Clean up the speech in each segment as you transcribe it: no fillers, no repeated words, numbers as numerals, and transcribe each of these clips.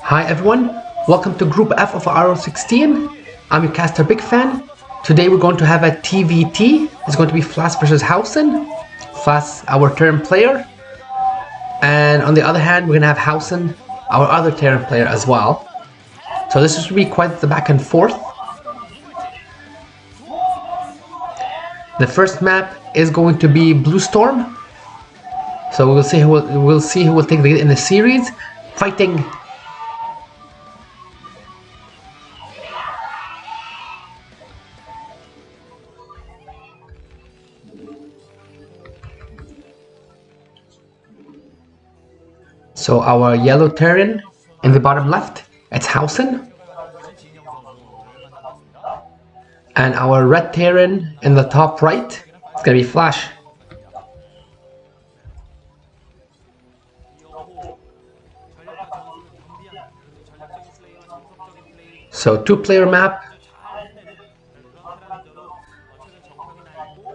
Hi everyone, welcome to Group F of Ro16. I'm your caster Big Fan. Today we're going to have a TVT. It's going to be Flash versus Hwasin. Flash, our Terran player. And on the other hand, we're going to have Hwasin, our other Terran player as well. So this is going to be quite the back and forth. The first map is going to be Blue Storm. So we'll see who will take the lead in the series. Fighting. So our yellow Terran in the bottom left, it's Hwasin. And our red Terran in the top right, it's gonna be Flash. So two-player map.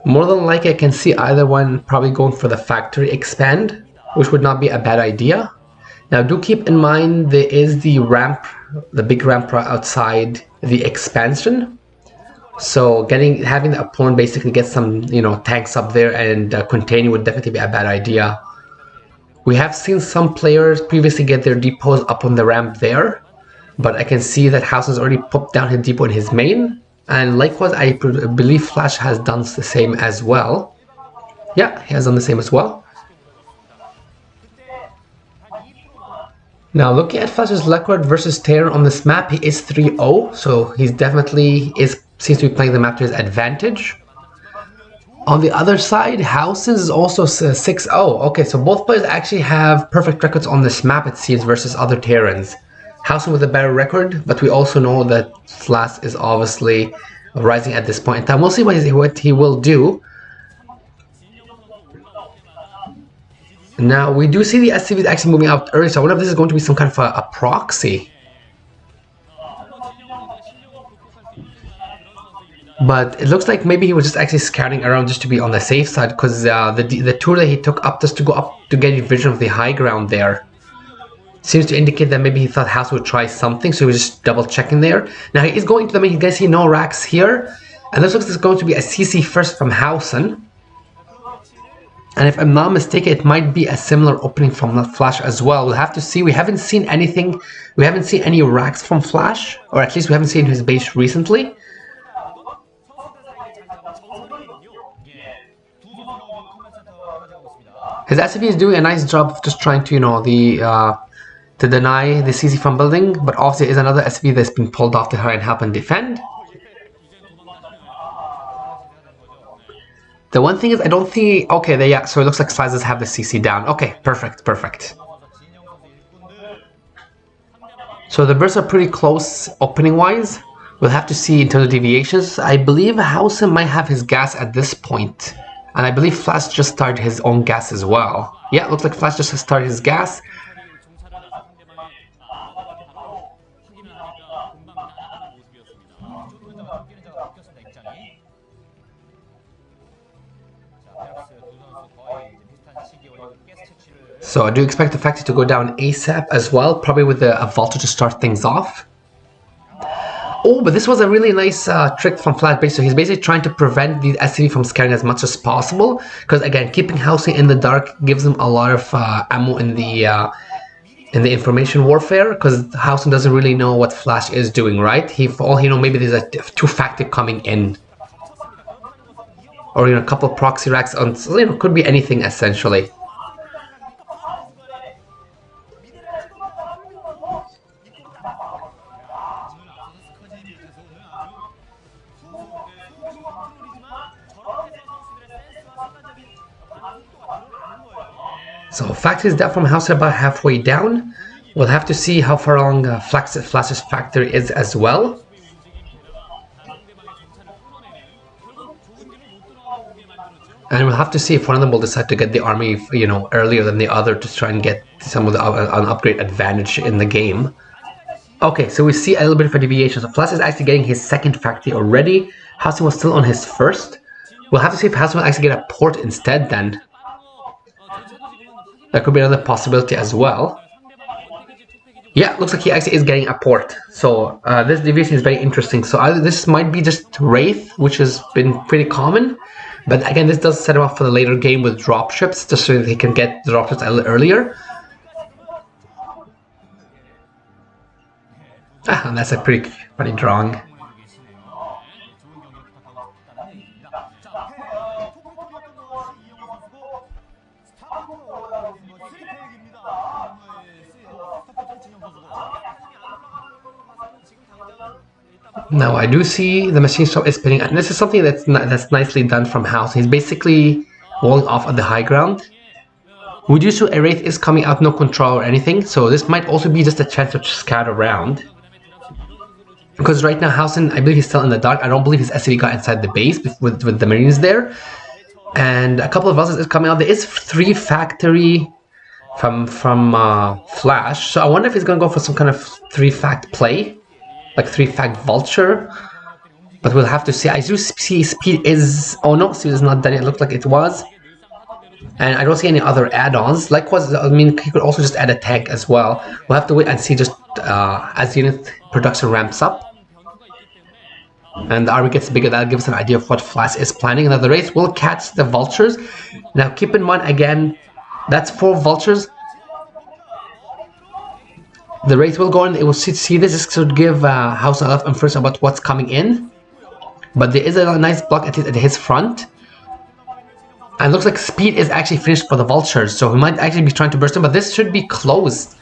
More than likely I can see either one probably going for the factory expand, which would not be a bad idea. Now do keep in mind there is the ramp, the big ramp right outside the expansion. So having the opponent basically get some tanks up there and containing would definitely be a bad idea. We have seen some players previously get their depots up on the ramp there, but I can see that Hwasin has already popped down his depot in his main, and likewise I believe Flash has done the same as well. Yeah, he has done the same as well. Now looking at Flash's record versus Terran on this map, he is 3-0, so he's definitely seems to be playing the map to his advantage. On the other side, Hwasin is also 6-0. Okay, so both players actually have perfect records on this map, it seems, versus other Terrans. Hwasin with a better record, but we also know that Flash is obviously rising at this point in time. We'll see what he will do. Now, we do see the SCVs actually moving out early, so I wonder if this is going to be some kind of a proxy. But it looks like maybe he was just actually scouting around just to be on the safe side, because the tour that he took up just to go up to get a vision of the high ground there seems to indicate that maybe he thought House would try something, so he was just double checking there. Now he is going to the main. You guys see no racks here, and this looks like it's going to be a CC first from Hwasin. And if I'm not mistaken, it might be a similar opening from Flash as well. We'll have to see. We haven't seen anything. We haven't seen any racks from Flash, or at least we haven't seen his base recently. His SCV is doing a nice job of just trying to, to deny the CC from building, but obviously there is another SCV that's been pulled off to try and help and defend. The one thing is, I don't think... Okay, yeah, so it looks like Slices have the CC down. Okay, perfect, perfect. So the bursts are pretty close opening-wise. We'll have to see in terms of deviations. I believe Hwasin might have his gas at this point. And I believe Flash just started his own gas as well. Yeah, it looks like Flash just started his gas. So I do expect the factory to go down ASAP as well, probably with a Volta to start things off. Oh, but this was a really nice trick from Flash base. So he's basically trying to prevent the SCV from scaring as much as possible, because again, keeping Hwasin in the dark gives him a lot of ammo in the information warfare, because Hwasin doesn't really know what Flash is doing, right? For all he knows, maybe there's a two-factor coming in, or a couple of proxy racks on. Could be anything essentially. So factory is down from House about halfway down. We'll have to see how far along Flash's factory is as well. And we'll have to see if one of them will decide to get the army, earlier than the other to try and get some of an upgrade advantage in the game. Okay, so we see a little bit of a deviation. So Flash is actually getting his second factory already. Hwasin was still on his first. We'll have to see if Hwasin will actually get a port instead then. That could be another possibility as well. Yeah, looks like he actually is getting a port. So this deviation is very interesting. So either this might be just Wraith, which has been pretty common. But again, this does set him up for the later game with dropships, just so that he can get dropships a little earlier. Ah, and that's a pretty funny drawing. Now I do see the machine shop is spinning, and this is something that's nicely done from Hwasin. He's basically walling off at the high ground. Would you so a Wraith is coming out, no control or anything, so this might also be just a chance to scout around. Because right now Hwasin, I believe he's still in the dark. I don't believe his SCV got inside the base with the Marines there. And a couple of us is coming out. There is 3 factory from Flash, so I wonder if he's gonna go for some kind of 3-fact play. Like 3-fact vulture, but we'll have to see. I do see speed is, oh no, speed is not done. It looked like it was, and I don't see any other add-ons. Likewise, I mean, he could also just add a tank as well. We'll have to wait and see just as unit production ramps up and the army gets bigger. That gives us an idea of what Flash is planning. Now the Wraith will catch the vultures. Now keep in mind again, that's 4 vultures. The Wraith will go and it will see this. This should give Hwasin enough information about what's coming in. But there is a nice block at his front. And it looks like speed is actually finished for the vultures. So he might actually be trying to burst in, but this should be closed.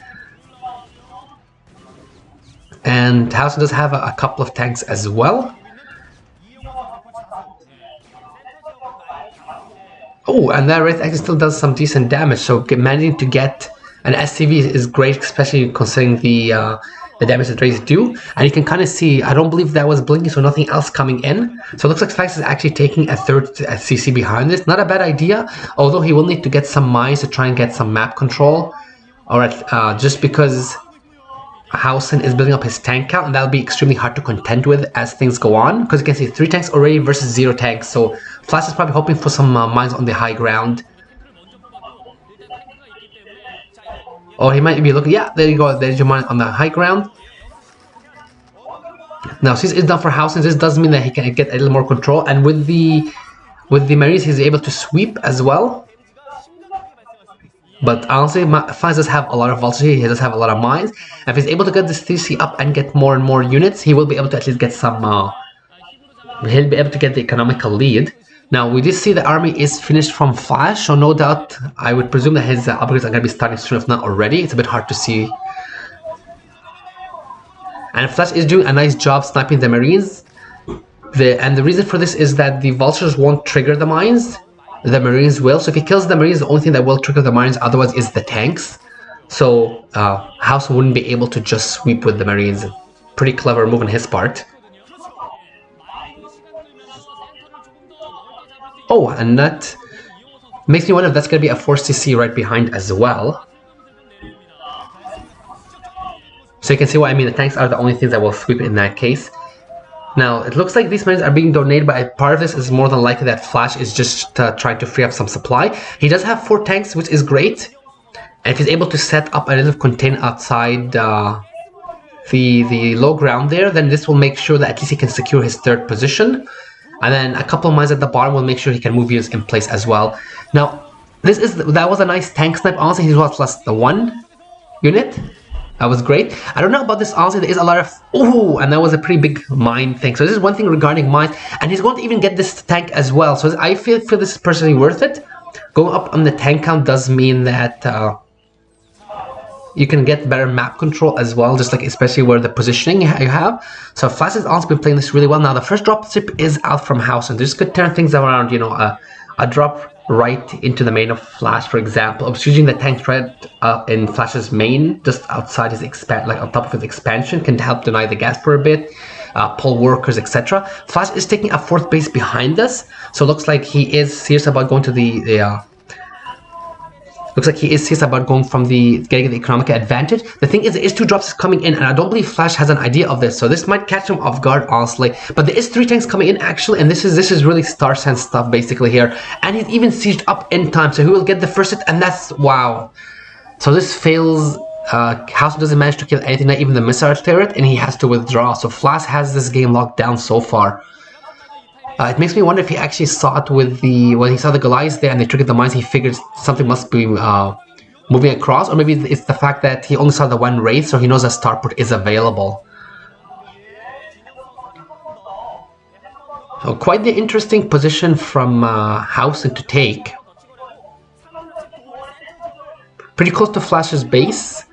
And Hwasin does have a couple of tanks as well. Oh, and that Wraith actually still does some decent damage. So managing to get an SCV is great, especially considering the damage that Wraiths do. And you can kind of see, I don't believe that was blinking, so nothing else coming in. So it looks like Fax is actually taking a 3rd CC behind this. Not a bad idea, although he will need to get some mines to try and get some map control. Alright, just because Hwasin is building up his tank count, and that'll be extremely hard to contend with as things go on. Because you can see 3 tanks already versus 0 tanks. So Flash is probably hoping for some mines on the high ground. Or he might be looking, yeah, there you go, there's your mine on the high ground. Now, since it's done for Hwasin, this does mean that he can get a little more control, and with the Marines, he's able to sweep as well. But honestly, Flash does have a lot of vultures here, he does have a lot of mines. And if he's able to get this 3C up and get more and more units, he will be able to at least get some, he'll be able to get the economical lead. Now, we did see the army is finished from Flash, so no doubt, I would presume that his upgrades are going to be starting soon, if not already. It's a bit hard to see. And Flash is doing a nice job sniping the Marines. And the reason for this is that the vultures won't trigger the mines. The Marines will. So if he kills the Marines, the only thing that will trigger the mines otherwise is the tanks. So Hwasin wouldn't be able to just sweep with the Marines. Pretty clever move on his part. Oh, and that makes me wonder if that's going to be a 4CC right behind as well. So you can see what I mean, the tanks are the only things that will sweep in that case. Now, it looks like these mines are being donated, but part of this is more than likely that Flash is just trying to free up some supply. He does have 4 tanks, which is great. And if he's able to set up a little contain outside the low ground there, then this will make sure that at least he can secure his 3rd position. And then a couple of mines at the bottom will make sure he can move units in place as well. Now, that was a nice tank snipe. Honestly, he was plus the 1 unit. That was great. I don't know about this. Honestly, there is a lot of and that was a pretty big mine thing. So this is one thing regarding mines, and he's going to even get this tank as well. So I feel this is personally worth it. Going up on the tank count does mean that you can get better map control as well, just like especially where the positioning you have. So Flash has also been playing this really well. Now the first drop ship is out from Hwasin. This could turn things around. You know, a drop right into the main of Flash, for example, obstructing the tank thread in Flash's main, just outside his like on top of his expansion, can help deny the gas for a bit, pull workers, etc. Flash is taking a 4th base behind us, so it looks like he is serious about going to looks like he is serious about going from getting the economic advantage. The thing is, there is 2 drops coming in, and I don't believe Flash has an idea of this, so this might catch him off guard, honestly. But there is 3 tanks coming in, actually, and this is really Star Sense stuff, basically, here. And he's even sieged up in time, so he will get the first hit, and that's, wow. So this fails Hwasin doesn't manage to kill anything, not even the missile turret, and he has to withdraw. So Flash has this game locked down so far. It makes me wonder if he actually saw it with when he saw the Goliaths there and they triggered the mines, he figured something must be moving across, or maybe it's the fact that he only saw the one wraith, so he knows that starport is available. So quite the interesting position from Hwasin to take. Pretty close to Flash's base.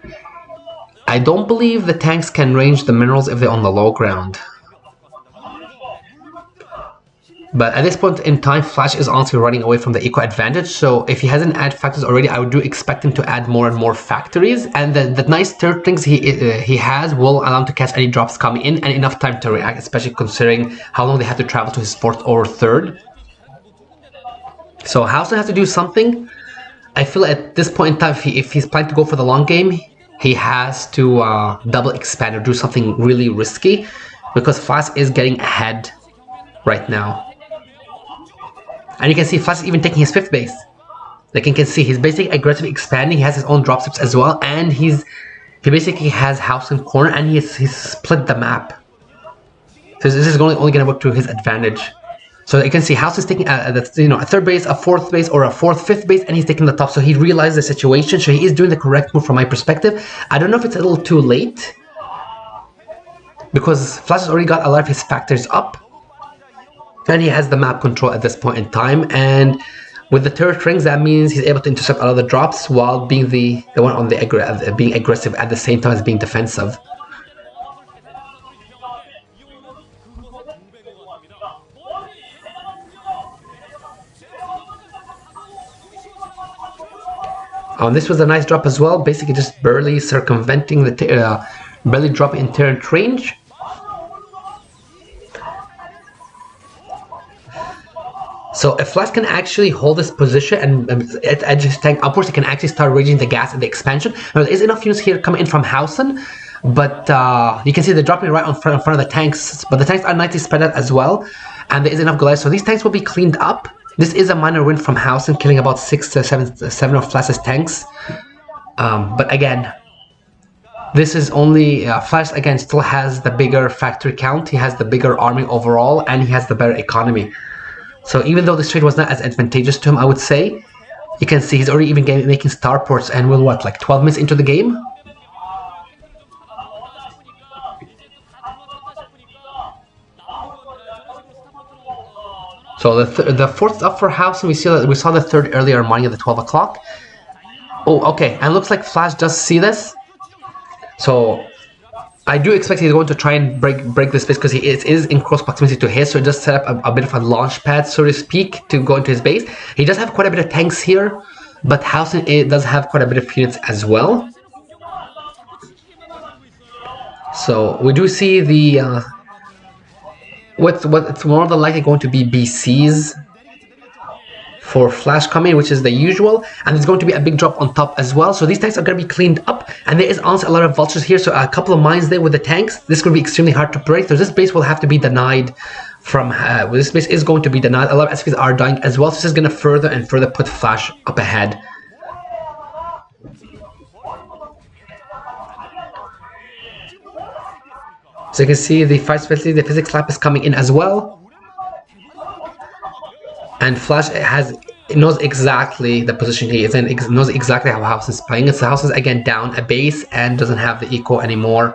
I don't believe the tanks can range the minerals if they're on the low ground. But at this point in time, Flash is honestly running away from the eco advantage, so if he hasn't added factories already, I do expect him to add more and more factories, and the nice third things he has will allow him to catch any drops coming in and enough time to react, especially considering how long they have to travel to his fourth or third. So Hwasin has to do something. I feel at this point in time, if he's planning to go for the long game, he has to double expand or do something really risky, because Flash is getting ahead right now. And you can see Flash is even taking his fifth base. Like you can see, he's basically aggressively expanding. He has his own dropships as well, and he basically has Hwasin corner, and he's split the map. So this is only going to work to his advantage. So you can see Hwasin is taking a third base, a fourth base, or a fourth, fifth base, and he's taking the top. So he realized the situation. So he is doing the correct move from my perspective. I don't know if it's a little too late, because Flash has already got a lot of his factors up. And he has the map control at this point in time, and with the turret rings, that means he's able to intercept a lot of the drops while being the one on the being aggressive at the same time as being defensive. This was a nice drop as well, basically just barely circumventing the barely dropping in turret range. So if Flash can actually hold this position and edge his tank upwards, he can actually start raging the gas in the expansion. Now, there is enough units here coming in from Hwasin, but you can see they're dropping right in front of the tanks. But the tanks are nicely spread out as well, and there is enough Goliath. So these tanks will be cleaned up. This is a minor win from Hwasin, killing about 6 to 7 of Flash's tanks. But again, this is only Flash again still has the bigger factory count. He has the bigger army overall, and he has the better economy. So even though this trade was not as advantageous to him, I would say, you can see he's already even making starports, and we're what, like 12 minutes into the game? So the fourth is up for Hwasin. We saw the third earlier morning at the 12 o'clock. Oh, okay, and looks like Flash does see this. So I do expect he's going to try and break this base, because he is in close proximity to his, so just set up a bit of a launch pad, so to speak, to go into his base. He does have quite a bit of tanks here, but Hwasin does have quite a bit of units as well. So we do see the what's more than likely going to be BCs for Flash coming, which is the usual, and there's going to be a big drop on top as well. So these tanks are going to be cleaned up, and there is also a lot of vultures here, so a couple of mines there with the tanks. This is going to be extremely hard to break, so this base will have to be denied from this base is going to be denied. A lot of SPs are dying as well, so this is going to further and further put Flash up ahead. So you can see the fight specialty, the physics lap is coming in as well. And Flash knows exactly the position he is in, knows exactly how Hwasin is playing it. So Hwasin is again down a base and doesn't have the eco anymore.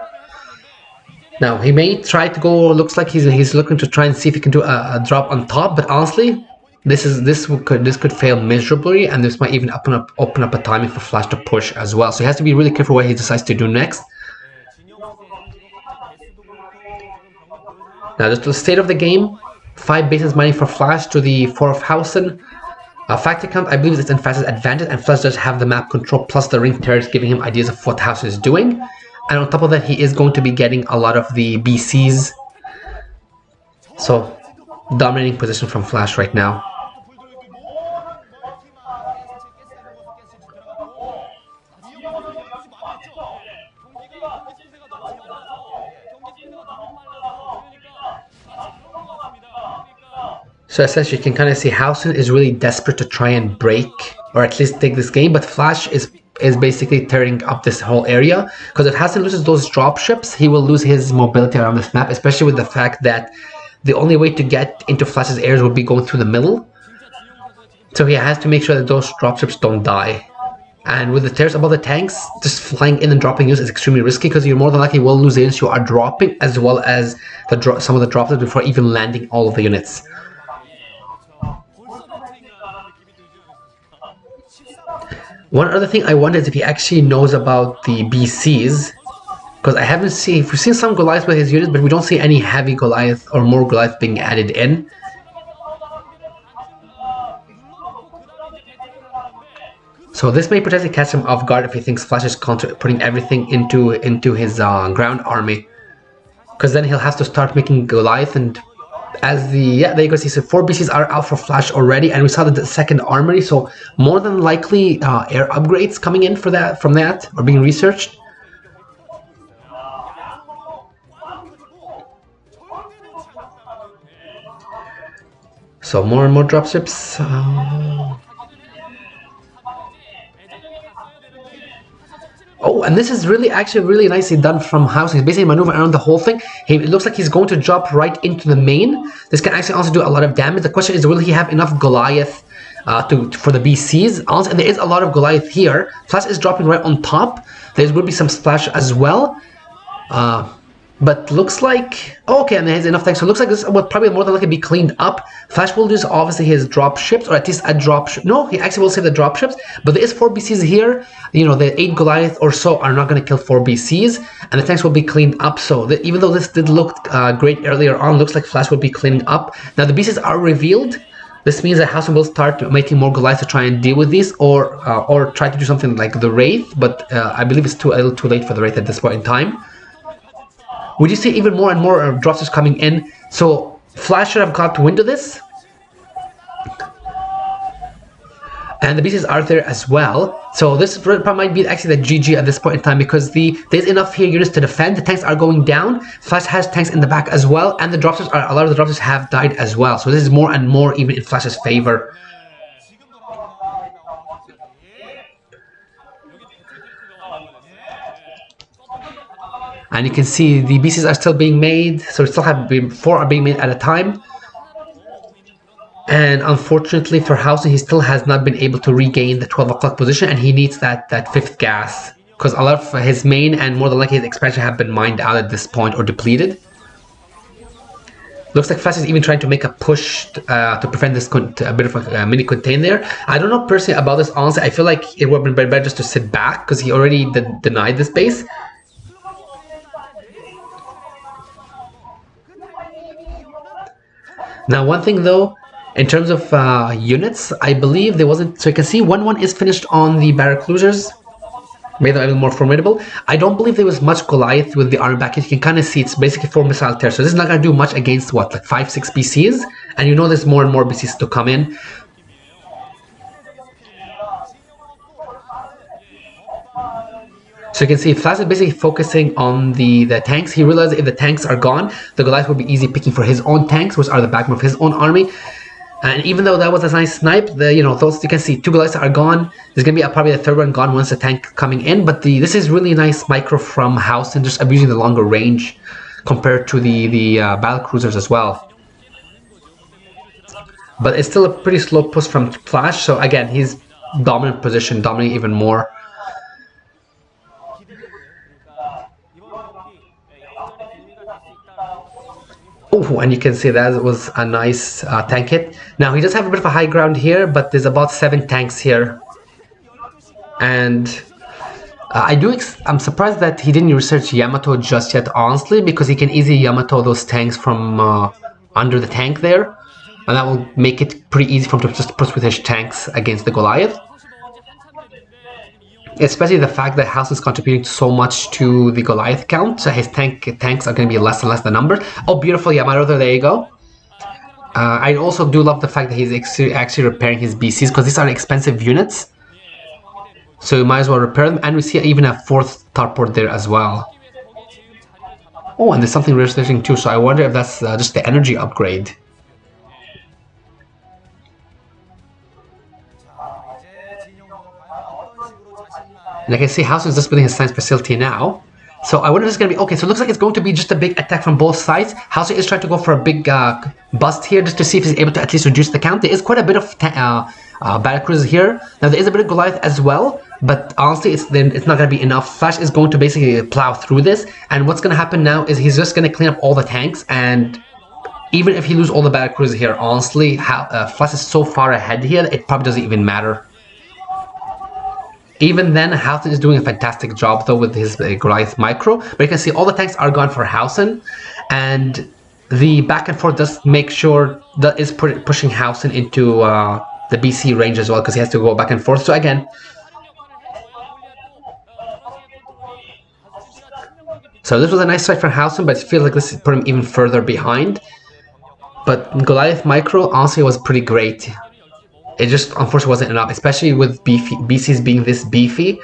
Now he may try to go. Looks like he's looking to try and see if he can do a drop on top. But honestly, this could fail miserably, and this might even open up a timing for Flash to push as well. So he has to be really careful what he decides to do next. Now just the state of the game. 5 bases mining for Flash to the 4 of Hwasin. Factor count, I believe it's in Flash's advantage, and Flash does have the map control plus the ring turrets, giving him ideas of what Hwasin is doing. And on top of that, he is going to be getting a lot of the BCs. So, dominating position from Flash right now. So essentially you can kind of see Hwasin is really desperate to try and break, or at least take this game, but Flash is is basically tearing up this whole area. Because if Hwasin loses those dropships, he will lose his mobility around this map, especially with the fact that the only way to get into Flash's areas would be going through the middle. So he has to make sure that those dropships don't die. And with the tears above the tanks, just flying in and dropping units is extremely risky because you more than likely will lose the units you are dropping, as well as some of the drops before even landing all of the units. One other thing I wonder is if he actually knows about the BCs, because I haven't seen, we've seen some Goliath with his units, but we don't see any heavy Goliath or more Goliath being added in. So this may potentially catch him off guard if he thinks Flash is putting everything into his ground army, because then he'll have to start making Goliath. And as there you go, see, so 4 BCs are out for Flash already, and we saw the second armory, so more than likely air upgrades coming in from that or being researched. So more and more dropships. Oh, and this is actually really nicely done from Hwasin. He's basically maneuvering around the whole thing. It looks like he's going to drop right into the main. This can actually also do a lot of damage. The question is, will he have enough Goliath for the BCs? Also, there is a lot of Goliath here. Flash is dropping right on top. There will be some splash as well. But looks like, okay, and there's enough tanks. So it looks like this will probably more than likely be cleaned up. Flash will use obviously his drop ships, or at least a drop ship. No, he actually will save the drop ships. But there is 4 BCs here. You know, the 8 Goliath or so are not going to kill 4 BCs, and the tanks will be cleaned up. So even though this did look great earlier on, looks like Flash will be cleaned up. Now the BCs are revealed. This means that Hwasin will start making more Goliath to try and deal with these, or try to do something like the Wraith. But I believe it's a little too late for the Wraith at this point in time. Would you see even more and more drops coming in? So Flash should have got wind of this. And the BCs are there as well. So this might be actually the GG at this point in time, because there's enough here units to defend. The tanks are going down. Flash has tanks in the back as well. And the dropships a lot of the dropships have died as well. So this is more and more even in Flash's favor. And you can see the BCs are still being made, so we still have 4 are being made at a time. And unfortunately for Hwasin, he still has not been able to regain the 12 o'clock position, and he needs that 5th gas, because a lot of his main and more than likely his expansion have been mined out at this point or depleted. Looks like Flash is even trying to make a push to prevent this a bit of a mini contain there. I don't know personally about this, honestly. I feel like it would have been better just to sit back, because he already denied this base. Now, one thing though, in terms of units, I believe there wasn't. So you can see 1-1 is finished on the barrack cruisers, made them even more formidable. I don't believe there was much Goliath with the armor back. You can kind of see it's basically 4 missile tears. So this is not going to do much against what, like 5-6 BCs, and you know there's more and more BCs to come in. So you can see Flash is basically focusing on the tanks. He realized if the tanks are gone, the Goliath will be easy picking for his own tanks, which are the backbone of his own army. And even though that was a nice snipe, those you can see 2 Goliaths are gone. There's gonna be probably a 3rd one gone once the tank coming in. But this is really nice micro from Hwasin, just abusing the longer range compared to the battle cruisers as well. But it's still a pretty slow push from Flash. So again, he's dominant position, dominating even more. Oh, and you can see that was a nice tank hit. Now he does have a bit of a high ground here, but there's about 7 tanks here. And I'm surprised that he didn't research Yamato just yet, honestly, because he can easily Yamato those tanks from under the tank there. And that will make it pretty easy for him to just push with his tanks against the Goliath. Especially the fact that Hwasin is contributing so much to the Goliath count, so his tanks are going to be less and less the number. Oh, beautiful Yamato, there you go. I also do love the fact that he's actually repairing his BCs, because these are expensive units. So you might as well repair them, and we see even a 4th starport there as well. Oh, and there's something researching too, so I wonder if that's just the energy upgrade. And I can see Hwasin is just building his science facility now. So I wonder if it's going to be... Okay, so it looks like it's going to be just a big attack from both sides. Hwasin is trying to go for a big bust here just to see if he's able to at least reduce the count. There is quite a bit of battlecruisers here. Now there is a bit of Goliath as well, but honestly it's not going to be enough. Flash is going to basically plow through this, and what's going to happen now is he's just going to clean up all the tanks, and even if he loses all the battlecruisers here, honestly, Flash is so far ahead here that it probably doesn't even matter. Even then, Hwasin is doing a fantastic job though with his Goliath micro, but you can see all the tanks are gone for Hwasin, and the back and forth does make sure that is pushing Hwasin into the BC range as well, because he has to go back and forth. So again, so this was a nice fight for Hwasin, but it feels like this put him even further behind. But Goliath micro honestly was pretty great. It just unfortunately wasn't enough, especially with BC's being this beefy.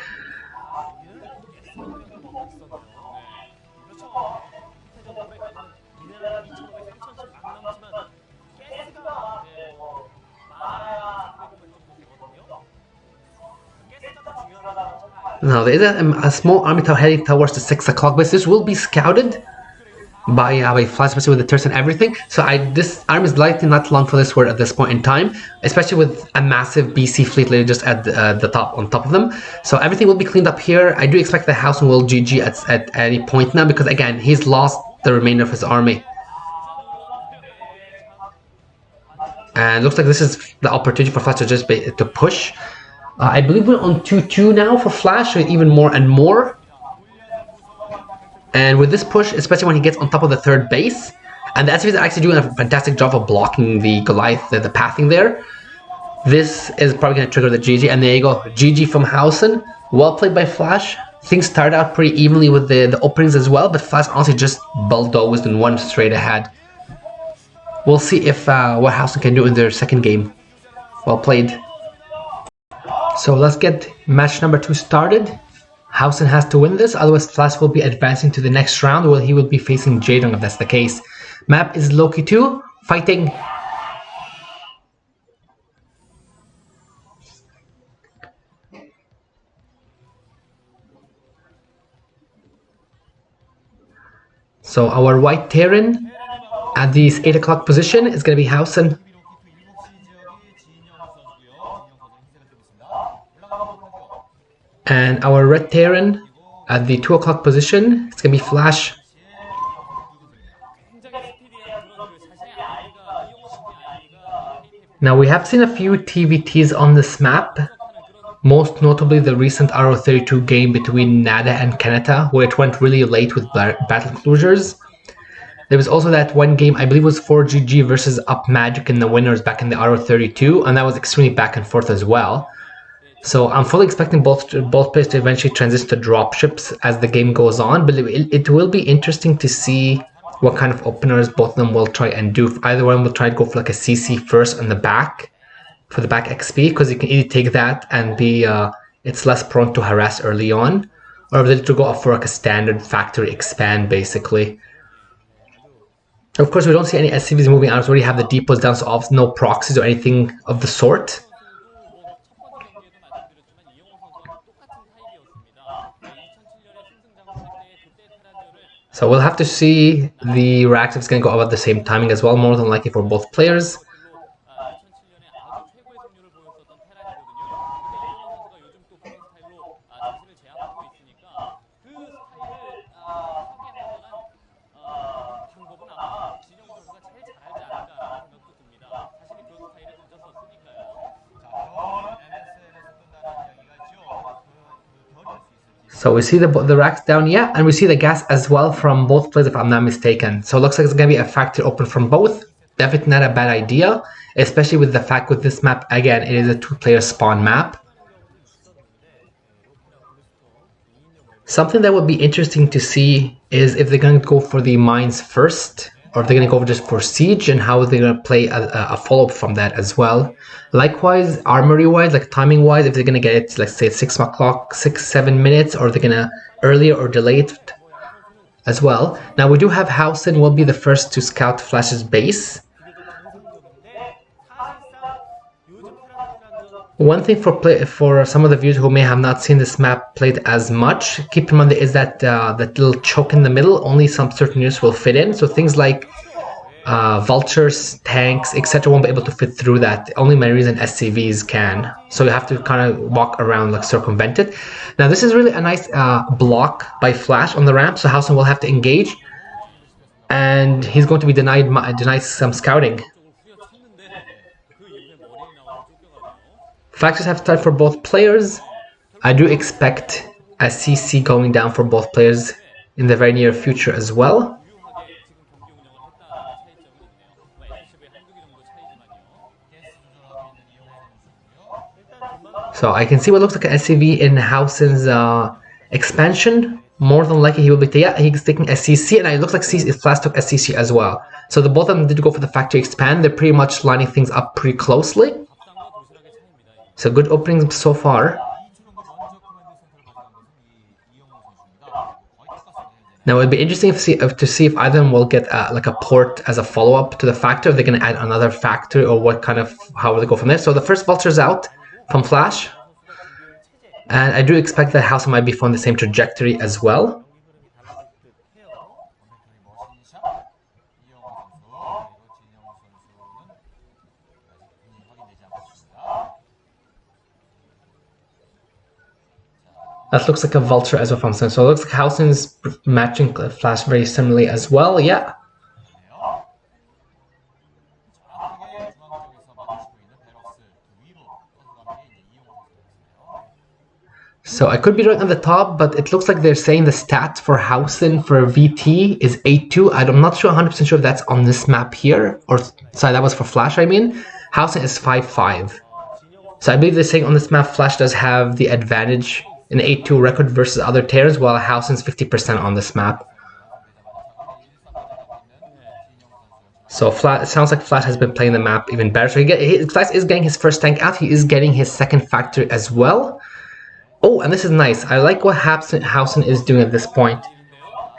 Now there is a small army heading towards the 6 o'clock base. This will be scouted by Flash, especially with the turrets and everything. So this army is likely not long for this word at this point in time, especially with a massive BC fleet literally just at the top, on top of them. So everything will be cleaned up here. I do expect the Hwasin will GG at any point now, because again, he's lost the remainder of his army. And looks like this is the opportunity for Flash to just to push. I believe we're on 2-2 now for Flash, or even more and more. And with this push, especially when he gets on top of the third base, and the SCVs are actually doing a fantastic job of blocking the Goliath, the pathing there. This is probably going to trigger the GG, and there you go, GG from Hwasin. Well played by Flash. Things started out pretty evenly with the openings as well, but Flash honestly just bulldozed and won straight ahead. We'll see if what Hwasin can do in their second game. Well played. So let's get match number 2 started. Hwasin has to win this, otherwise Flash will be advancing to the next round, where he will be facing Jaedong if that's the case. Map is Loki 2, fighting. So our white Terran at this 8 o'clock position is going to be Hwasin. And our red Terran at the 2 o'clock position, it's going to be Flash. Now we have seen a few TVTs on this map, most notably the recent Ro32 game between Nada and Kanata, where it went really late with battle closures. There was also that one game, I believe it was 4GG versus Up Magic in the winners back in the Ro32, and that was extremely back and forth as well. So I'm fully expecting both players to eventually transition to dropships as the game goes on, but it will be interesting to see what kind of openers both of them will try and do. Either one will try to go for like a CC first on the back, for the back XP, because you can either take that and be, it's less prone to harass early on, or they'll to go up for like a standard factory expand basically. Of course, we don't see any SCVs moving out, so we already have the depots down, so obviously no proxies or anything of the sort. So we'll have to see the racks if it's going to go up at the same timing as well, more than likely for both players. So we see the racks down, yeah, and we see the gas as well from both players if I'm not mistaken. So it looks like it's going to be a factory open from both. Definitely not a bad idea, especially with the fact with this map, again, it is a 2-player spawn map. Something that would be interesting to see is if they're going to go for the mines first, or they're going to go just for siege, and how they're going to play a follow-up from that as well. Likewise, armory-wise, like timing-wise, if they're going to get it, let's say 6 o'clock, 6-7 minutes, or they're going to earlier or delay it as well. Now we do have Hwasin will be the first to scout Flash's base. One thing for some of the viewers who may have not seen this map played as much, keep in mind there is that that little choke in the middle. Only some certain units will fit in. So things like vultures, tanks, etc. won't be able to fit through that. Only Marines and SCVs can. So you have to kind of walk around, like circumvent it. Now this is really a nice block by Flash on the ramp. So Hwasin will have to engage, and he's going to be denied some scouting. Factors have started for both players. I do expect a CC going down for both players in the very near future as well. So I can see what looks like an SCV in Hwasin's expansion. More than likely he will be, yeah, he's taking a CC, and it looks like Flash took a CC as well. So the both of them did go for the factory expand. They're pretty much lining things up pretty closely. So good openings so far. Now it'd be interesting to see if either of them will get like a port as a follow-up to the factory. If they're going to add another factory, or what kind of how they go from there. So the first vulture's out from Flash, and I do expect that Hwasin might be following the same trajectory as well. That looks like a vulture as well from Hwasin. So it looks like Hwasin's matching Flash very similarly as well. Yeah. So I could be right on the top, but it looks like they're saying the stats for Hwasin for VT is 8-2. I'm not sure 100% sure if that's on this map here, or sorry, that was for Flash. I mean, Hwasin is 5-5. So I believe they're saying on this map Flash does have the advantage in 8-2 record versus other Terrans, while Hwasin's 50% on this map. So it sounds like Flash has been playing the map even better. So Flash is getting his first tank out. He is getting his second factory as well. Oh, and this is nice. I like what Hwasin is doing at this point.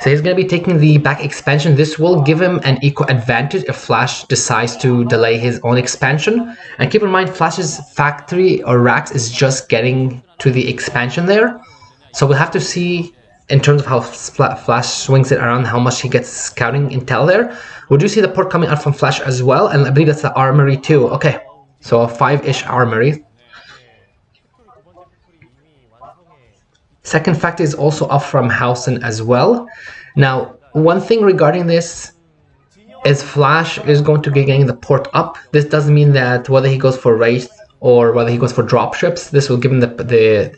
So he's going to be taking the back expansion. This will give him an equal advantage if Flash decides to delay his own expansion. And keep in mind, Flash's factory or racks is just getting to the expansion there. So we'll have to see in terms of how Flash swings it around, how much he gets scouting intel there. We do see the port coming out from Flash as well, and I believe that's the armory too. Okay, so a 5-ish armory. Second factory is also up from Hwasin as well. Now, one thing regarding this is Flash is going to be getting the port up. This doesn't mean that whether he goes for Wraith or whether he goes for dropships, this will give him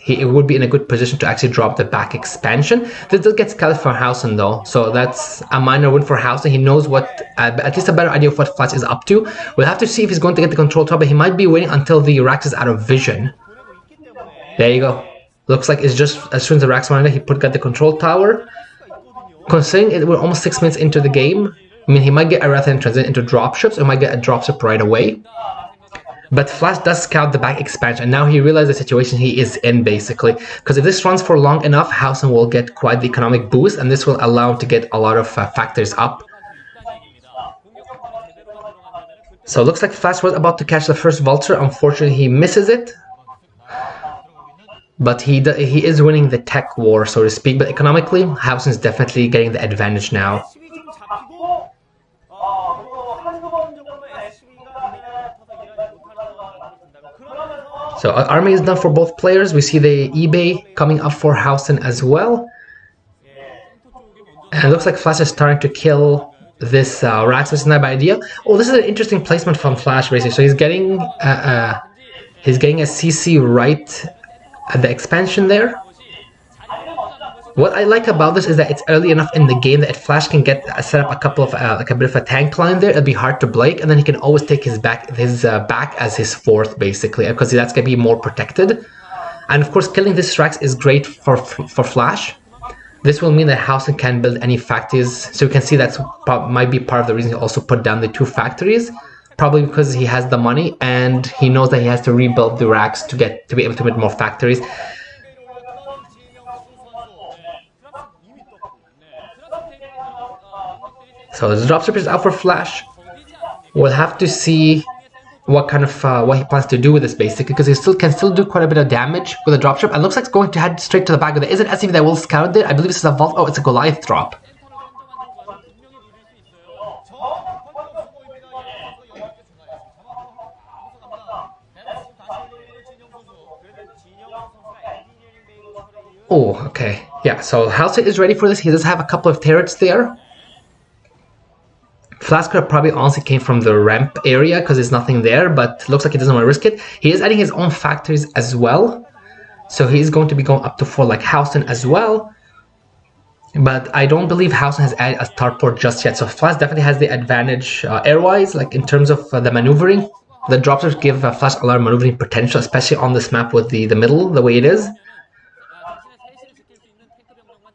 he would be in a good position to actually drop the back expansion. This does get scouted for Hwasin though, so that's a minor win for Hwasin. He knows what, at least a better idea of what Flash is up to. We'll have to see if he's going to get the control tower, but he might be waiting until the Rax is out of vision. There you go. Looks like it's just as soon as the Rax went in, he got the control tower. Considering we're almost 6 minutes into the game, I mean, he might get a Wrath and transit into dropships, or might get a dropship right away. But Flash does scout the back expansion, and now he realizes the situation he is in, basically. Because if this runs for long enough, Hwasin will get quite the economic boost, and this will allow him to get a lot of factors up. So it looks like Flash was about to catch the first vulture. Unfortunately, he misses it. But he is winning the tech war, so to speak. But economically, Hwasin is definitely getting the advantage now. So army is done for both players. We see the eBay coming up for Hwasin as well. And it looks like Flash is starting to kill this Rax, which is not a bad idea. Oh, this is an interesting placement from Flash, basically. So he's getting a CC right at the expansion there. What I like about this is that it's early enough in the game that if Flash can get set up a couple of like a bit of a tank line there, it'll be hard to break, and then he can always take his back as his fourth, basically, because that's gonna be more protected. And of course, killing this Rax is great for Flash. This will mean that Hwasin can build any factories, so you can see that's might be part of the reason he also put down the 2 factories. Probably because he has the money and he knows that he has to rebuild the racks to be able to build more factories. So the dropship is out for Flash. We'll have to see what kind of what he plans to do with this basically, because he can still do quite a bit of damage with a dropship. And looks like it's going to head straight to the back. There is an SCV that will scout it. I believe this is a vault. Oh, it's a Goliath drop. Oh, okay. Yeah, so Hwasin is ready for this. He does have a couple of turrets there. Flash could have probably honestly came from the ramp area because there's nothing there, but looks like he doesn't want to risk it. He is adding his own factories as well. So he's going to be going up to 4 like Hwasin as well. But I don't believe Hwasin has added a starport just yet. So Flash definitely has the advantage airwise, like in terms of the maneuvering. The dropships give Flash a lot of maneuvering potential, especially on this map with the middle, the way it is.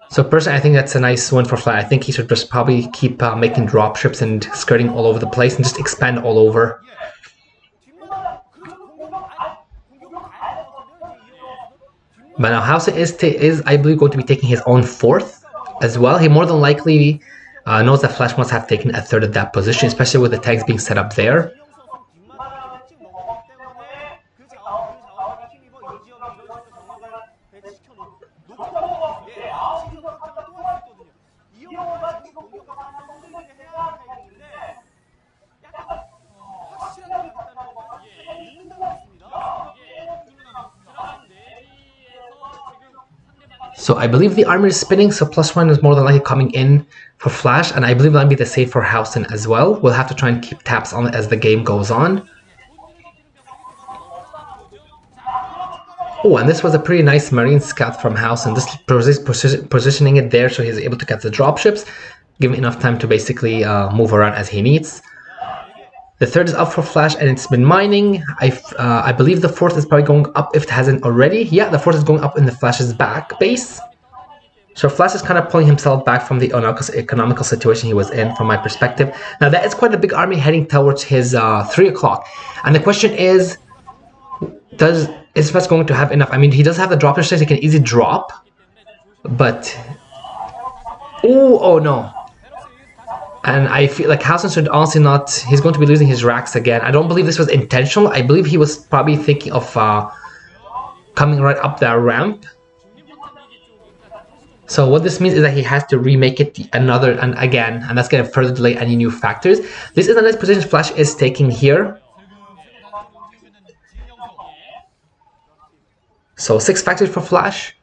So personally, I think that's a nice win for Flash. I think he should just probably keep making dropships and skirting all over the place and just expand all over. But now Hwasin is I believe going to be taking his own 4th as well. He more than likely knows that Flash must have taken a 3rd of that position, especially with the tanks being set up there. So I believe the armor is spinning, so +1 is more than likely coming in for Flash, and I believe that'll be the save for Hwasin as well. We'll have to try and keep tabs on it as the game goes on. Oh, and this was a pretty nice Marine scout from Hwasin. This positioning it there so he's able to get the dropships, give him enough time to basically move around as he needs. The 3rd is up for Flash and it's been mining. I believe the 4th is probably going up if it hasn't already. Yeah, the 4th is going up in the Flash's back base. So Flash is kind of pulling himself back from the economical situation he was in from my perspective. Now that is quite a big army heading towards his 3 o'clock. And the question is Flash going to have enough? I mean, he does have the dropper stage, he can easily drop. But... oh no. And I feel like Hwasin should honestly not... He's going to be losing his racks again. I don't believe this was intentional. I believe he was probably thinking of coming right up that ramp. So what this means is that he has to remake it again. And that's going to further delay any new factors. This is a nice position Flash is taking here. So 6 factors for Flash.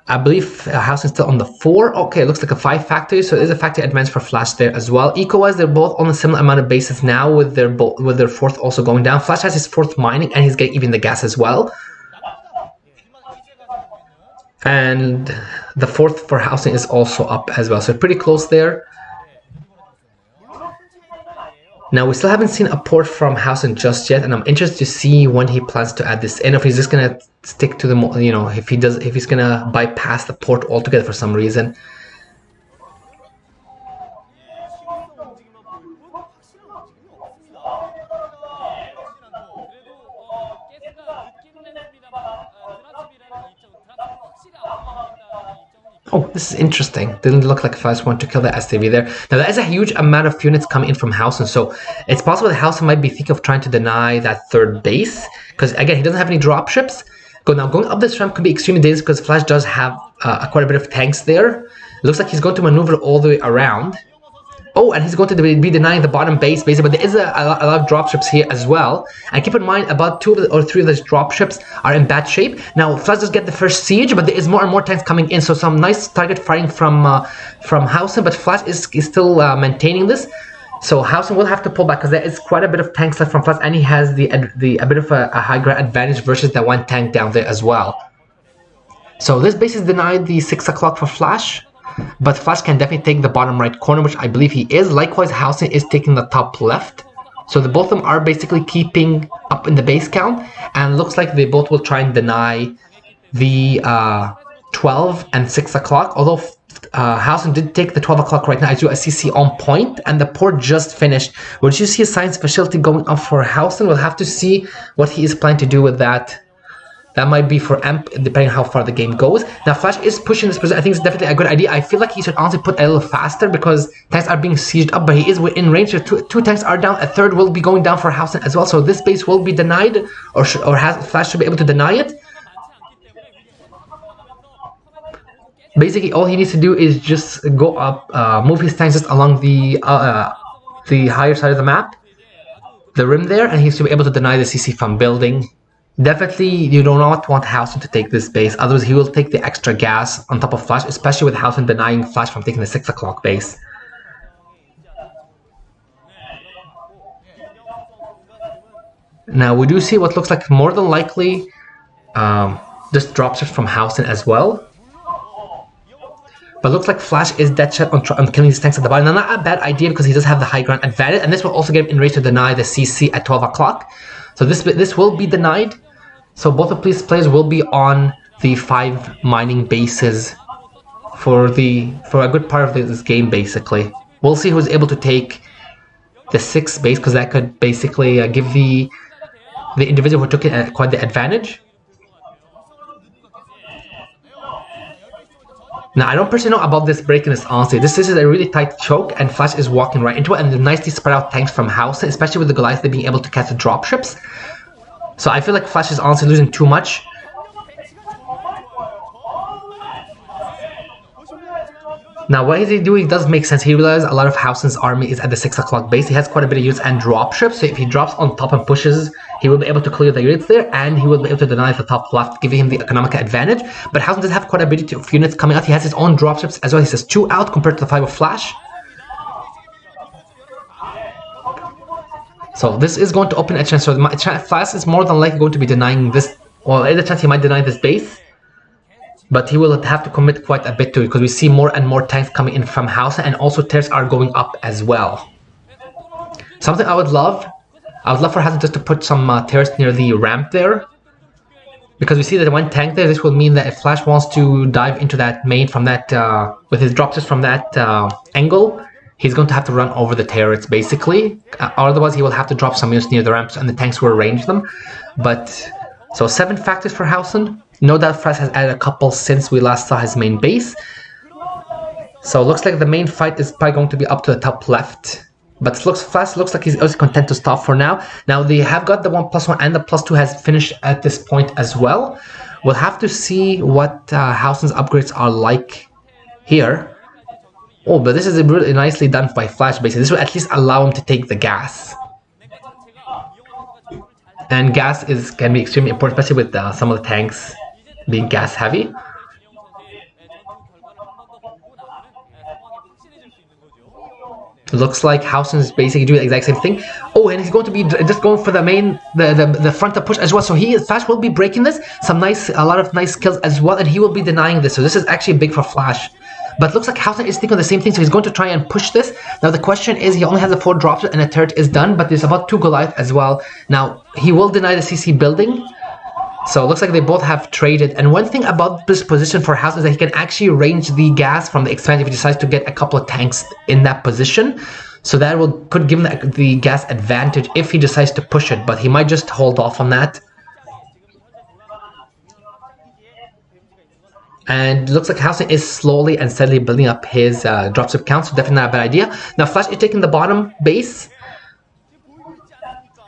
I believe Hwasin's still on the 4. Okay, it looks like a 5 factory, so it is a factory advance for Flash there as well. Eco-wise, they're both on a similar amount of bases now, with their 4th also going down. Flash has his 4th mining, and he's getting even the gas as well. And the 4th for Hwasin is also up as well, so pretty close there. Now, we still haven't seen a port from Hwasin just yet, and I'm interested to see when he plans to add this in, if he's just gonna stick to the, you know, if he's gonna bypass the port altogether for some reason. Oh, this is interesting. Didn't look like Flash wanted to kill the STV there. Now, there is a huge amount of units coming in from Hwasin, so it's possible that Hwasin might be thinking of trying to deny that 3rd base, because again, he doesn't have any dropships. Now, going up this ramp could be extremely dangerous because Flash does have quite a bit of tanks there. It looks like he's going to maneuver all the way around. Oh, and he's going to be denying the bottom base, basically, but there is a lot of dropships here as well. And keep in mind, about 2 or 3 of those dropships are in bad shape. Now, Flash does get the first siege, but there is more and more tanks coming in, so some nice target firing from Hwasin, but Flash is still maintaining this. So Hwasin will have to pull back because there is quite a bit of tanks left from Flash, and he has a bit of a high ground advantage versus that 1 tank down there as well. So this base is denied the 6 o'clock for Flash. But Flash can definitely take the bottom right corner, which I believe he is. Likewise, Hwasin is taking the top left. So both of them are basically keeping up in the base count. And looks like they both will try and deny the 12 and 6 o'clock. Although Hwasin did take the 12 o'clock right now. I do a CC on point. And the port just finished. Would you see a science facility going up for Hwasin? We'll have to see what he is planning to do with that That might be for Amp, depending on how far the game goes. Now, Flash is pushing this position. I think it's definitely a good idea. I feel like he should honestly put a little faster because tanks are being sieged up, but he is within range. So two tanks are down. A third will be going down for Hwasin as well. So this base will be denied, or Flash should be able to deny it. Basically, all he needs to do is just go up, move his tanks just along the higher side of the map, the rim there, and he should be able to deny the CC from building. Definitely, you do not want Hwasin to take this base, otherwise he will take the extra gas on top of Flash, especially with Hwasin denying Flash from taking the 6 o'clock base. Now, we do see what looks like more than likely just dropships from Hwasin as well. But looks like Flash is dead set on killing these tanks at the bottom. Now, not a bad idea because he does have the high ground advantage, and this will also get him in range to deny the CC at 12 o'clock. So this will be denied. So both of these players will be on the 5 mining bases for a good part of this game, basically. We'll see who's able to take the 6 base, because that could basically give the individual who took it quite the advantage. Now, I don't personally know about this breaking this, honestly. This is a really tight choke, and Flash is walking right into it, and nicely spread out tanks from Hwasin, especially with the Goliath being able to catch the dropships. So I feel like Flash is honestly losing too much. Now, what is he doing does make sense. He realizes a lot of Hwasin's army is at the 6 o'clock base. He has quite a bit of units and dropships, so if he drops on top and pushes, he will be able to clear the units there, and he will be able to deny the top left, giving him the economic advantage. But Hwasin does have quite a bit of units coming out. He has his own dropships as well. He says 2 out compared to the 5 of Flash. So this is going to open a chance. So Flash is more than likely going to be denying this. Well, there's a chance he might deny this base, but he will have to commit quite a bit to it because we see more and more tanks coming in from Hwasin, and also tiers are going up as well. Something I would love for Hwasin just to put some tiers near the ramp there, because we see that one tank there. This will mean that if Flash wants to dive into that main from that with his dropships from that angle, he's going to have to run over the turrets basically. Otherwise, he will have to drop some units near the ramps, and the tanks will arrange them. But so 7 factors for Hwasin. No doubt Flash has added a couple since we last saw his main base. So it looks like the main fight is probably going to be up to the top left. But Flash looks like he's also content to stop for now. Now they have got the 1+1 and the +2 has finished at this point as well. We'll have to see what Hwasin's upgrades are like here. Oh, but this is really nicely done by Flash basically. This will at least allow him to take the gas. And gas can be extremely important, especially with some of the tanks being gas heavy. Looks like Hwasin is basically doing the exact same thing. Oh, and he's going to be just going for the main, the frontal push as well. So Flash will be breaking this. A lot of nice kills as well, and he will be denying this. So this is actually big for Flash. But looks like Hwasin is thinking the same thing, so he's going to try and push this. Now the question is, he only has the 4 drops and a turret is done, but there's about 2 Goliath as well. Now he will deny the CC building. So it looks like they both have traded. And one thing about this position for Hwasin is that he can actually range the gas from the expand if he decides to get a couple of tanks in that position. So that could give him the gas advantage if he decides to push it, but he might just hold off on that. And it looks like Hwasin is slowly and steadily building up his dropship count, so definitely not a bad idea. Now Flash is taking the bottom base.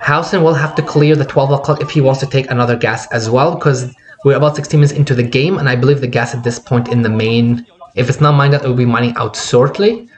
Hwasin will have to clear the 12 o'clock if he wants to take another gas as well, because we're about 16 minutes into the game, and I believe the gas at this point in the main, if it's not mined out, it will be mining out shortly.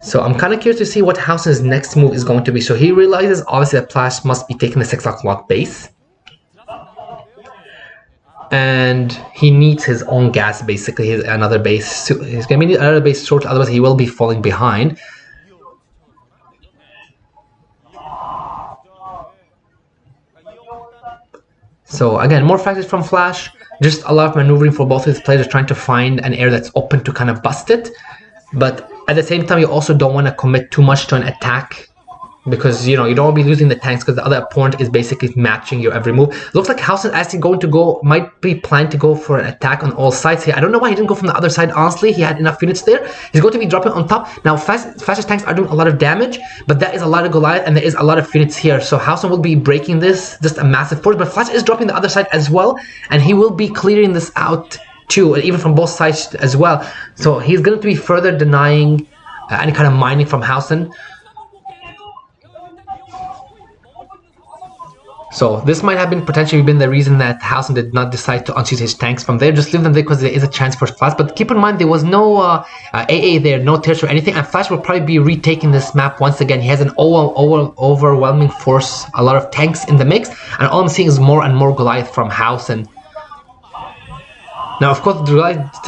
So I'm kind of curious to see what Hwasin's next move is going to be. So he realizes obviously that Flash must be taking the 6 o'clock base. And he needs his own gas basically, another base. He's going to need another base short, otherwise he will be falling behind. So again, more factors from Flash. Just a lot of maneuvering for both of his players, trying to find an area that's open to kind of bust it. But at the same time, you also don't want to commit too much to an attack because you don't want to be losing the tanks because the other opponent is basically matching your every move. Looks like Hwasin actually might be planning to go for an attack on all sides here. I don't know why he didn't go from the other side. Honestly, he had enough units there. He's going to be dropping on top. Now Flash's tanks are doing a lot of damage, but that is a lot of Goliath and there is a lot of units here. So Hwasin will be breaking this, just a massive force, but Flash is dropping the other side as well, and he will be clearing this out too, even from both sides as well. So he's going to be further denying any kind of mining from Hwasin. So this might have potentially been the reason that Hwasin did not decide to unseat his tanks from there. Just leave them there because there is a chance for Flash. But keep in mind there was no AA there, no tiers or anything. And Flash will probably be retaking this map once again. He has an overwhelming force, a lot of tanks in the mix. And all I'm seeing is more and more Goliath from Hwasin. Now, of course, the Goliath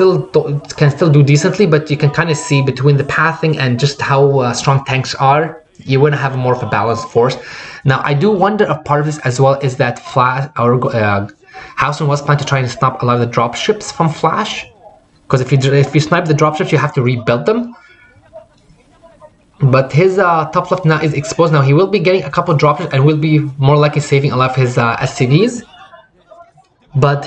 can still do decently, but you can kind of see between the pathing and just how strong tanks are, you want to have more of a balanced force. Now, I do wonder if part of this as well is that Hwasin was planning to try and stop a lot of the dropships from Flash. Because if you snipe the dropships, you have to rebuild them. But his top left now is exposed. Now, he will be getting a couple dropships and will be more likely saving a lot of his SCVs. But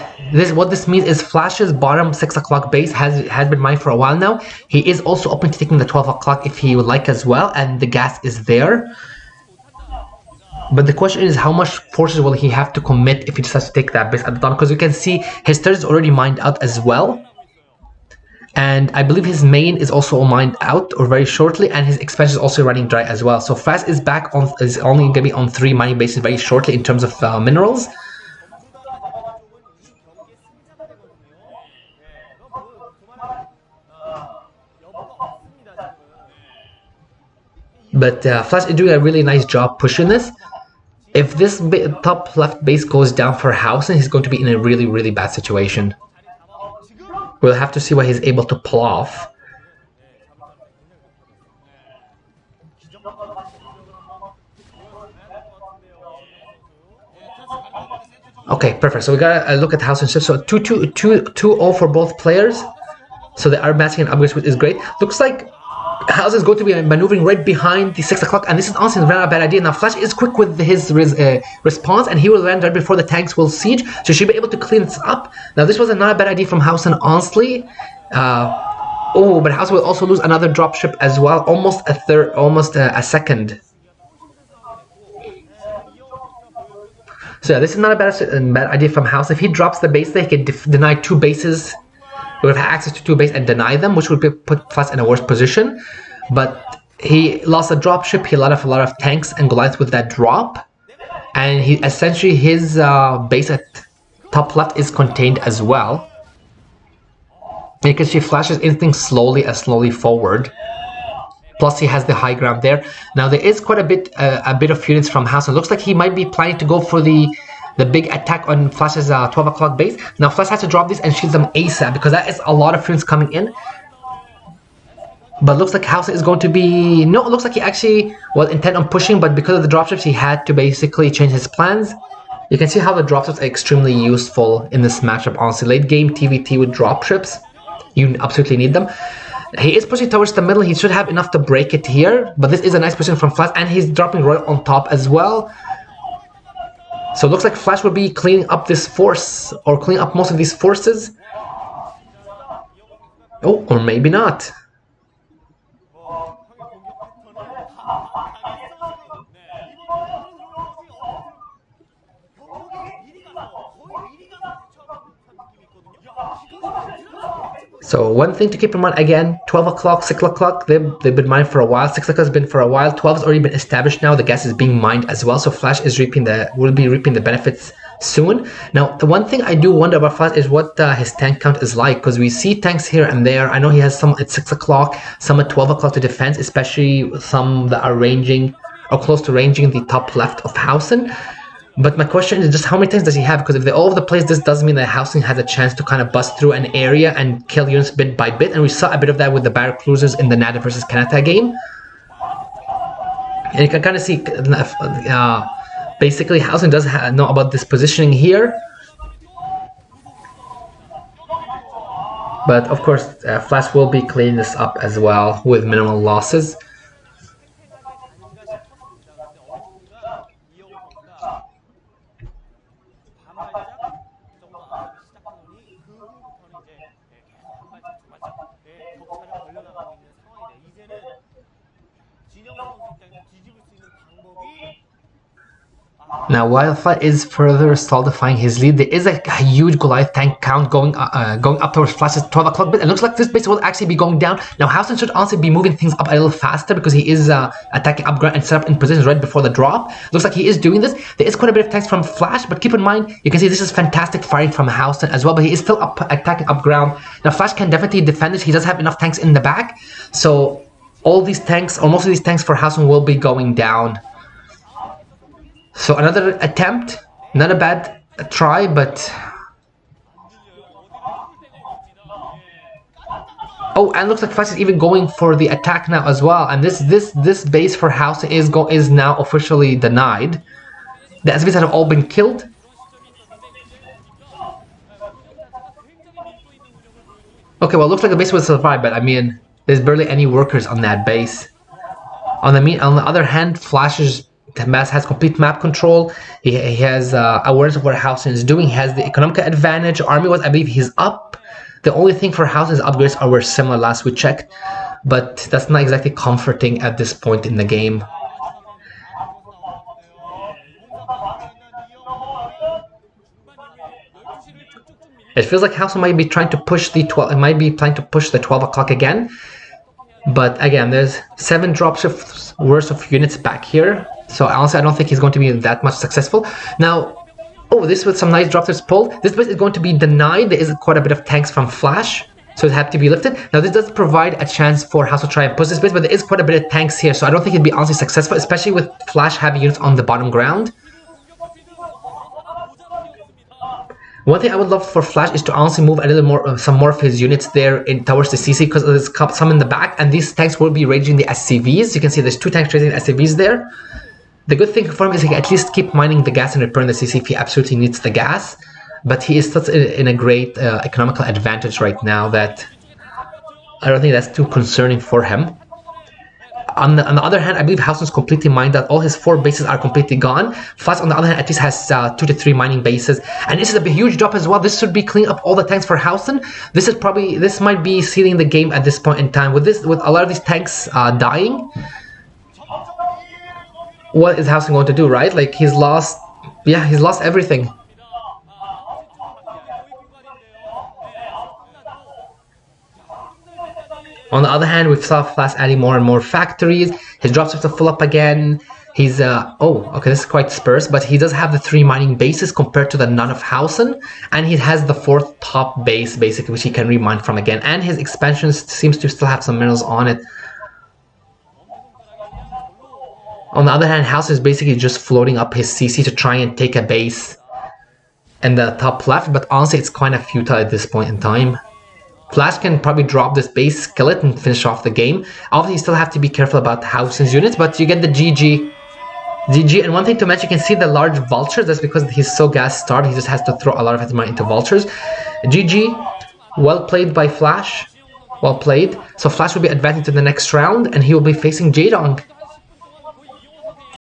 what this means is Flash's bottom 6 o'clock base has been mined for a while now. He is also open to taking the 12 o'clock if he would like as well, and the gas is there. But the question is, how much forces will he have to commit if he decides to take that base at the top? Because you can see his third is already mined out as well. And I believe his main is also mined out or very shortly, and his expansion is also running dry as well. So Flash is only going to be on 3 mining bases very shortly in terms of minerals. But Flash is doing a really nice job pushing this. If this top left base goes down for Hwasin, he's going to be in a really, really bad situation. We'll have to see what he's able to pull off. Okay, perfect. So we got a look at Hwasin's shift. So 2-2-2-0 for both players. So they are matching and upgrades, which is great. Looks like Hwasin is going to be maneuvering right behind the 6 o'clock, and this is honestly not a bad idea. Now Flash is quick with his response, and he will land right before the tanks will siege, so she'll be able to clean this up. Now this was not a bad idea from Hwasin, honestly. But Hwasin will also lose another dropship as well, almost a second. So yeah, this is not a bad idea from Hwasin. If he drops the base there, he can deny 2 bases. He would have access to 2 bases and deny them, which would put Flash in a worse position. But he lost a dropship. He lost a lot of tanks and Goliath with that drop, and essentially his base at top left is contained as well. And you can see Flash is inching slowly forward. Plus he has the high ground there. Now there is quite a bit of units from Hwasin. Looks like he might be planning to go for the big attack on Flash's 12 o'clock base. Now Flash has to drop this and shield them ASAP because that is a lot of units coming in. But looks like Hwasin is going to be... No, it looks like he actually was intent on pushing, but because of the dropships, he had to basically change his plans. You can see how the dropships are extremely useful in this matchup, honestly. Late game TVT with dropships, you absolutely need them. He is pushing towards the middle. He should have enough to break it here, but this is a nice position from Flash, and he's dropping right on top as well. So it looks like Flash will be cleaning up this force, or cleaning up most of these forces. Oh, or maybe not. So one thing to keep in mind, again, 12 o'clock, 6 o'clock, they've been mined for a while. 6 o'clock has been for a while. 12 has already been established now. The gas is being mined as well. So Flash is will be reaping the benefits soon. Now, the one thing I do wonder about Flash is what his tank count is like, because we see tanks here and there. I know he has some at 6 o'clock, some at 12 o'clock to defense, especially some that are ranging or close to ranging the top left of Hwasin. But my question is just how many tanks does he have? Because if they're all over the place, this does mean that Hwasin has a chance to kind of bust through an area and kill units bit by bit. And we saw a bit of that with the barrack cruisers in the Nada versus Kanata game. And you can kind of see basically Hwasin does know about this positioning here. But of course, Flash will be cleaning this up as well with minimal losses. Now, while Flash is further solidifying his lead, there is a huge Goliath tank count going up towards Flash's 12 o'clock bit. It looks like this base will actually be going down. Now, Hwasin should also be moving things up a little faster because he is attacking upground and set up in positions right before the drop. Looks like he is doing this. There is quite a bit of tanks from Flash, but keep in mind, you can see this is fantastic firing from Hwasin as well, but he is still attacking upground. Now, Flash can definitely defend this. He does have enough tanks in the back, so all these tanks, or most of these tanks for Hwasin will be going down. So another attempt, not a bad try, but... Oh, and looks like Flash is even going for the attack now as well. And this base for Hwasin is now officially denied. The SBs have all been killed. Okay, well, it looks like the base will survive, but I mean, there's barely any workers on that base. On the other hand, Flash's Mass has complete map control. He has awareness of what Hwasin is doing. He has the economical advantage. Army was, I believe, he's up. The only thing for Hwasin's upgrades were similar last we checked, but that's not exactly comforting at this point in the game. It feels like Hwasin might be trying to push the 12. It might be planning to push the 12 o'clock again. But again, there's 7 dropships worth of units back here. So honestly, I don't think he's going to be that much successful. Now, oh, this was some nice dropships pulled. This base is going to be denied. There is quite a bit of tanks from Flash, so it had to be lifted. Now, this does provide a chance for House to try and push this base, but there is quite a bit of tanks here, so I don't think it'd be honestly successful, especially with Flash heavy units on the bottom ground. One thing I would love for Flash is to honestly move a little more, some more of his units there towards the CC, because there's some in the back, and these tanks will be raging the SCVs. You can see there's 2 tanks raging the SCVs there. The good thing for him is he can at least keep mining the gas and repairing the CC if he absolutely needs the gas. But he is still in a great economical advantage right now that I don't think that's too concerning for him. On the other hand, I believe Hwasin's completely mined out. All his 4 bases are completely gone. Flash, on the other hand, at least has 2 to 3 mining bases. And this is a huge drop as well. This should be cleaning up all the tanks for Hwasin. This might be sealing the game at this point in time. With a lot of these tanks dying, what is Hwasin going to do, right? Like, he's lost everything. On the other hand, we saw Flash adding more and more factories. His dropships are full up again. He's oh, okay, this is quite sparse, but he does have the 3 mining bases compared to the none of Hwasin, and he has the 4th top base basically, which he can remine from again. And his expansion seems to still have some minerals on it. On the other hand, Hwasin is basically just floating up his CC to try and take a base in the top left, but honestly, it's kind of futile at this point in time. Flash can probably drop this base, kill it, and finish off the game. Obviously, you still have to be careful about Hwasin's units, but you get the GG. And one thing to mention, you can see the large vultures. That's because he's so gas-starved, he just has to throw a lot of his money into vultures. GG. Well played by Flash. Well played. So Flash will be advancing to the next round, and he will be facing Jaedong.